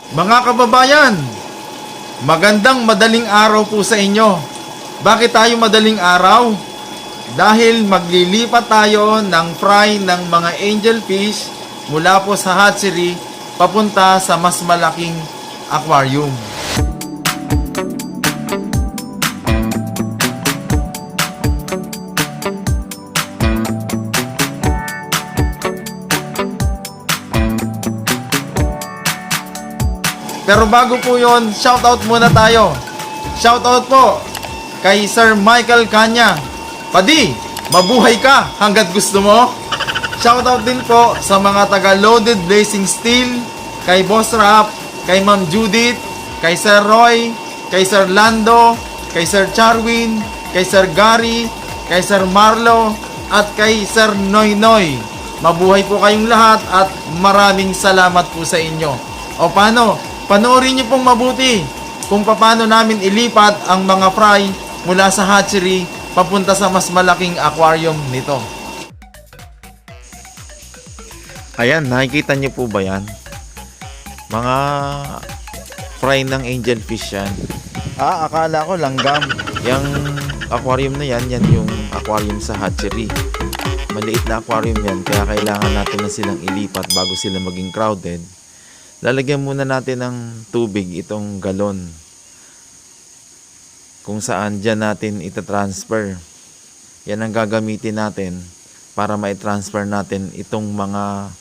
Mga kababayan, magandang madaling araw po sa inyo. Bakit tayo madaling araw? Dahil maglilipat tayo ng fry ng mga angelfish mula po sa hatchery papunta sa mas malaking aquarium. Pero bago po yon, shoutout muna tayo. Shoutout po kay Sir Michael Kanya. Padi, mabuhay ka hanggat gusto mo. Shoutout din po sa mga taga Loaded Blazing Steel, kay Boss Rap, kay Ma'am Judith, kay Sir Roy, kay Sir Lando, kay Sir Charwin, kay Sir Gary, kay Sir Marlo, at kay Sir Noy Noy. Mabuhay po kayong lahat at maraming salamat po sa inyo. O paano? Panoorin niyo pong mabuti kung paano namin ilipat ang mga fry mula sa hatchery papunta sa mas malaking aquarium nito. Ayan, nakikita niyo po ba yan? Mga fry ng angelfish yan. Akala ko langgam. Yung aquarium na yan, yan yung aquarium sa hatchery. Maliit na aquarium yan, kaya kailangan natin na silang ilipat bago sila maging crowded. Lalagyan muna natin ng tubig itong galon kung saan dyan natin itatransfer. Yan ang gagamitin natin para ma-transfer natin itong mga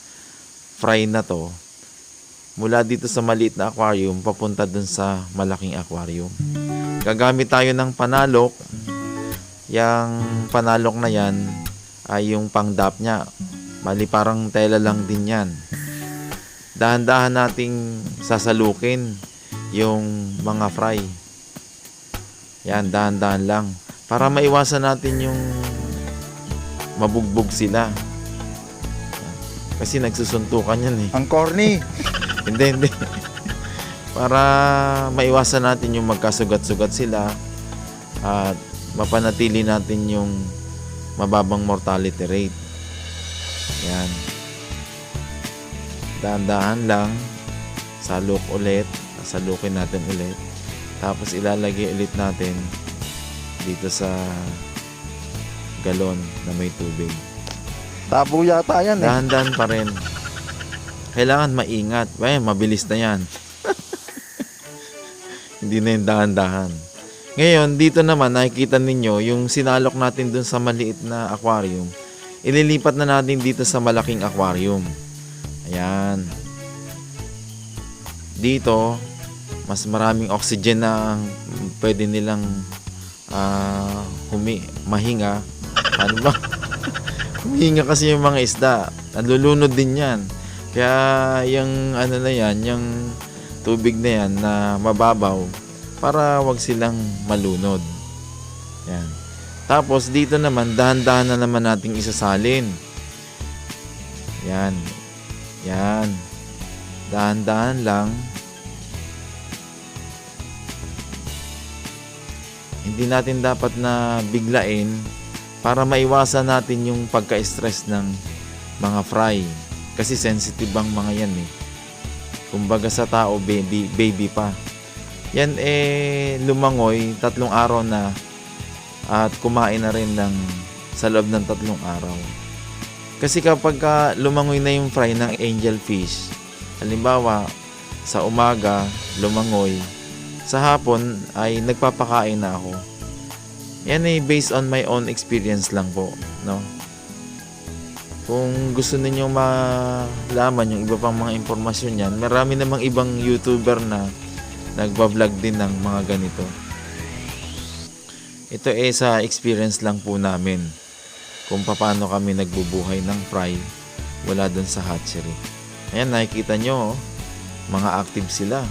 fry na to mula dito sa maliit na aquarium papunta dun sa malaking aquarium. Gagamit tayo ng panalok. Yang panalok na yan ay yung pang-dap nya. Bali parang tela lang din yan. Dahan-dahan nating sasalukin yung mga fry. Yan, dahan-dahan lang. Para maiwasan natin yung mabugbog sila. Kasi nagsusuntukan yan eh. Ang corny. Hindi. Para maiwasan natin yung magkasugat-sugat sila at mapanatili natin yung mababang mortality rate. Yan. Dahan-dahan lang, saluk ulit, salukin natin ulit, tapos ilalagay ulit natin dito sa galon na may tubig. Tabo yata yan eh. Dahan-dahan pa rin. Kailangan maingat. Mabilis na yan. Hindi na yung dahan-dahan. Ngayon, dito naman nakikita ninyo yung sinalok natin dun sa maliit na aquarium. Ililipat na natin dito sa malaking aquarium. Ayan. Dito, mas maraming oxygen na pwede nilang mahinga. Ano ba? Humihinga kasi yung mga isda. Nalulunod din yan. Kaya yung ano na yan, yung tubig na yan na mababaw para wag silang malunod. Yan. Tapos dito naman, dahan-dahan na naman nating isasalin. Yan. Yan. Dahan-dahan lang. Hindi natin dapat na biglain para maiwasan natin yung pagka-stress ng mga fry. Kasi sensitive ang mga yan eh. Kumbaga sa tao, baby pa. Yan lumangoy 3 araw na at kumain na rin sa loob ng 3 araw. Kasi kapag lumangoy na yung fry ng angelfish, halimbawa sa umaga lumangoy, sa hapon ay nagpapakain na ako. Yan based on my own experience lang po, no? Kung gusto niyo malaman yung iba pang mga impormasyon yan, marami namang ibang YouTuber na nagba-vlog din ng mga ganito. Ito sa experience lang po namin kung paano kami nagbubuhay ng fry wala dun sa hatchery. Ayan, nakikita nyo, mga active sila.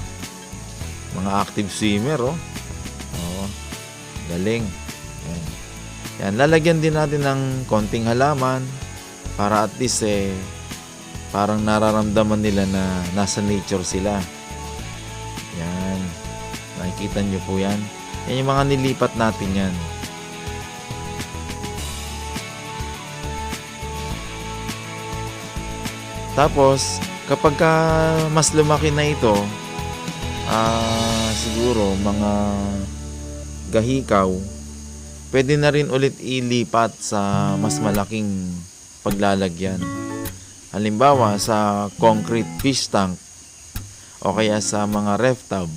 Mga active swimmer, oh. Oo, galing. Ayan. Yan, lalagyan din natin ng konting halaman para at least parang nararamdaman nila na nasa nature sila. Yan. Nakikita nyo po yan. Yan yung mga nilipat natin yan. Tapos, kapag mas lumaki na ito, siguro mga gahikaw, pwede na rin ulit ilipat sa mas malaking paglalagyan. Halimbawa sa concrete fish tank, o kaya sa mga ref tub,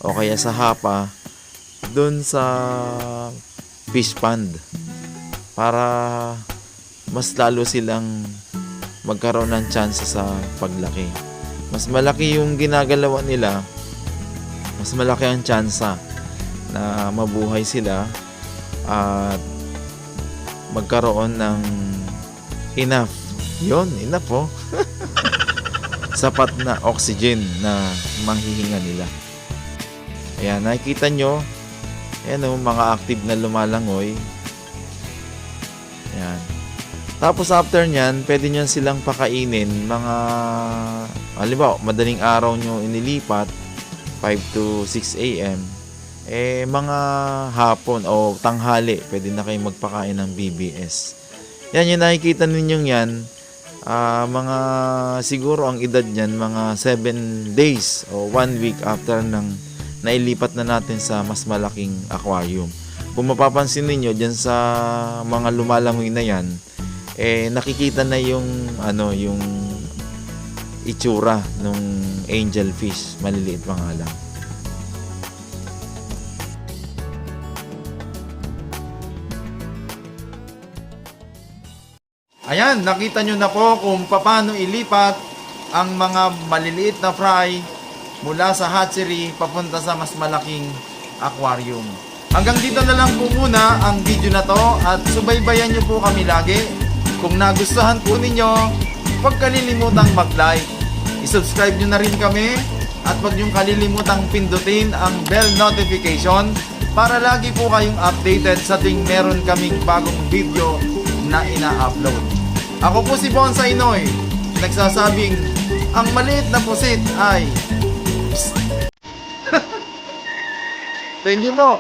o kaya sa hapa, dun sa fish pond, para mas lalo silang magkaroon ng chance sa paglaki. Mas malaki yung ginagalawa nila, mas malaki ang tsansa na mabuhay sila at magkaroon ng enough sapat na oxygen na mahihinga nila. Ayan, nakikita nyo, ayan o, mga active na lumalangoy. Ayan. Tapos after nyan, pwede nyo silang pakainin mga, halimbawa, madaling araw nyo inilipat, 5 to 6 a.m. Mga hapon o tanghali, pwede na kayong magpakain ng BBS. Yan, yung nakikita ninyong yan, mga siguro ang edad nyan, mga 7 days o 1 week after ng nailipat na natin sa mas malaking aquarium. Kung mapapansin ninyo dyan sa mga lumalangoy na yan, nakikita na yung yung itsura ng angelfish, maliliit pa nga lang. Ayan, nakita nyo na po kung paano ilipat ang mga maliliit na fry mula sa hatchery papunta sa mas malaking aquarium. Hanggang dito na lang po muna ang video na to at subaybayan nyo po kami lagi. Kung nagustuhan po ninyo, huwag kalilimutang mag-like. I-subscribe nyo na rin kami at huwag nyo kalilimutang pindutin ang bell notification para lagi po kayong updated sa tuwing meron kaming bagong video na ina-upload. Ako po si Bonsai Noy, nagsasabing ang maliit na pusit ay Thank you po.